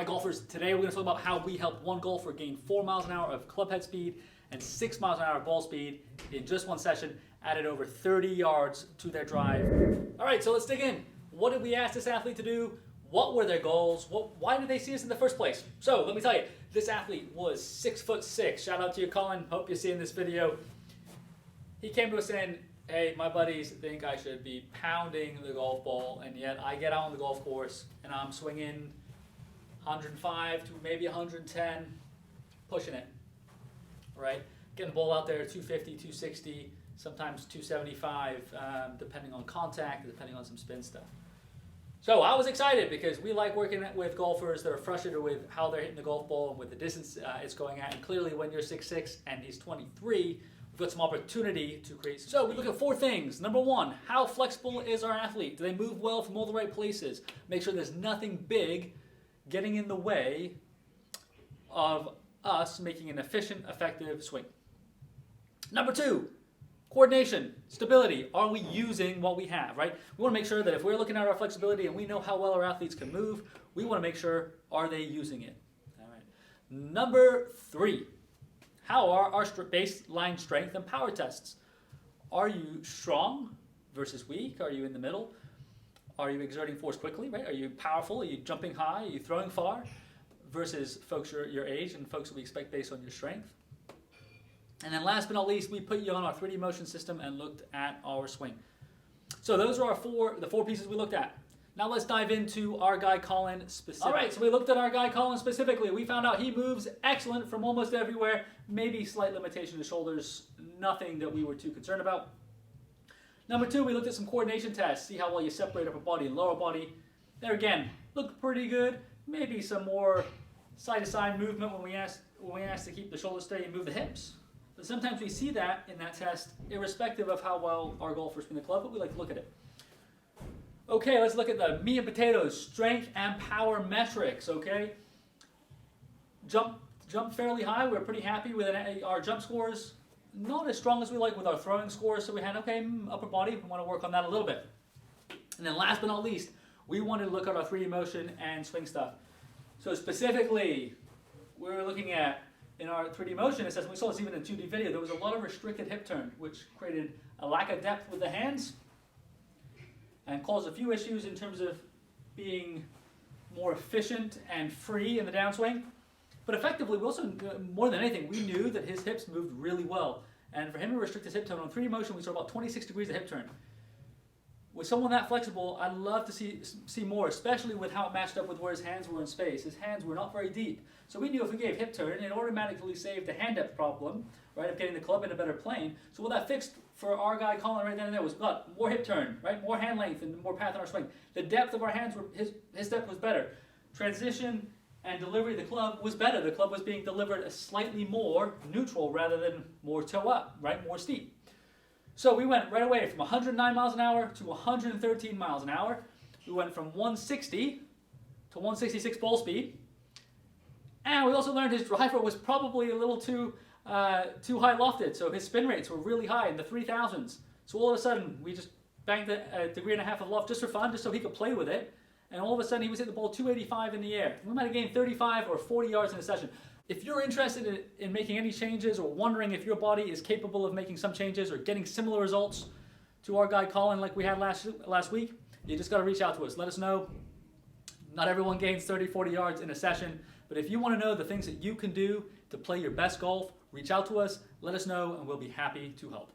Hi golfers, today we're going to talk about how we help one golfer gain 4 miles an hour of club head speed and 6 miles an hour of ball speed in just one session, added over 30 yards to their drive. Alright, so let's dig in. What did we ask this athlete to do? What were their goals? Why did they see us in the first place? So let me tell you, this athlete was 6'6". Shout out to you, Colin. Hope you're seeing this video. He came to us saying, hey, my buddies think I should be pounding the golf ball, and yet I get out on the golf course and I'm swinging 105 to maybe 110, pushing it, right? Getting the ball out there, 250, 260, sometimes 275, depending on contact, depending on some spin stuff. So I was excited because we like working with golfers that are frustrated with how they're hitting the golf ball and with the distance it's going at. And clearly when you're 6'6" and he's 23, we've got some opportunity to create some speed. We look at 4 things. Number 1, how flexible is our athlete? Do they move well from all the right places? Make sure there's nothing big getting in the way of us making an efficient, effective swing. Number 2, coordination, stability. Are we using what we have, right? We want to make sure that if we're looking at our flexibility and we know how well our athletes can move, we want to make sure, are they using it? All right. Number 3, how are our baseline strength and power tests? Are you strong versus weak? Are you in the middle? Are you exerting force quickly, right? Are you powerful? Are you jumping high? Are you throwing far? Versus folks your age and folks that we expect based on your strength. And then last but not least, we put you on our 3D motion system and looked at our swing. So those are the four pieces we looked at. Now let's dive into our guy Colin specifically. All right, so we looked at our guy Colin specifically. We found out he moves excellent from almost everywhere. Maybe slight limitation to shoulders. Nothing that we were too concerned about. Number 2, we looked at some coordination tests. See how well you separate upper body and lower body. There again, looked pretty good. Maybe some more side-to-side movement when we asked to keep the shoulders steady and move the hips. But sometimes we see that in that test, irrespective of how well our golfers spin the club, but we like to look at it. Okay, let's look at the meat and potatoes, strength and power metrics, okay? Jump fairly high. We're pretty happy with our jump scores. Not as strong as we like with our throwing scores, so we had, okay, upper body, we want to work on that a little bit. And then last but not least, we wanted to look at our 3D motion and swing stuff. So specifically, we were looking at, in our 3D motion assessment, we saw this even in 2D video, there was a lot of restricted hip turn, which created a lack of depth with the hands and caused a few issues in terms of being more efficient and free in the downswing. But effectively, we also, more than anything, we knew that his hips moved really well. And for him to restrict his hip turn on 3D motion, we saw about 26 degrees of hip turn. With someone that flexible, I'd love to see more, especially with how it matched up with where his hands were in space. His hands were not very deep. So we knew if we gave hip turn, it automatically saved the hand depth problem, right, of getting the club in a better plane. So what that fixed for our guy Colin right then and there was got more hip turn, right, more hand length and more path in our swing. The depth of our hands, his depth was better. Transition and delivery of the club was better. The club was being delivered slightly more neutral rather than more toe up, right, more steep. So we went right away from 109 miles an hour to 113 miles an hour. We went from 160 to 166 ball speed. And we also learned his driver was probably a little too high lofted, so his spin rates were really high in the 3000s. So all of a sudden, we just banged a degree and a half of loft just for fun, just so he could play with it. And all of a sudden, he was hitting the ball 285 in the air. We might have gained 35 or 40 yards in a session. If you're interested in making any changes or wondering if your body is capable of making some changes or getting similar results to our guy Colin like we had last week, you just got to reach out to us. Let us know. Not everyone gains 30, 40 yards in a session, but if you want to know the things that you can do to play your best golf, reach out to us, let us know, and we'll be happy to help.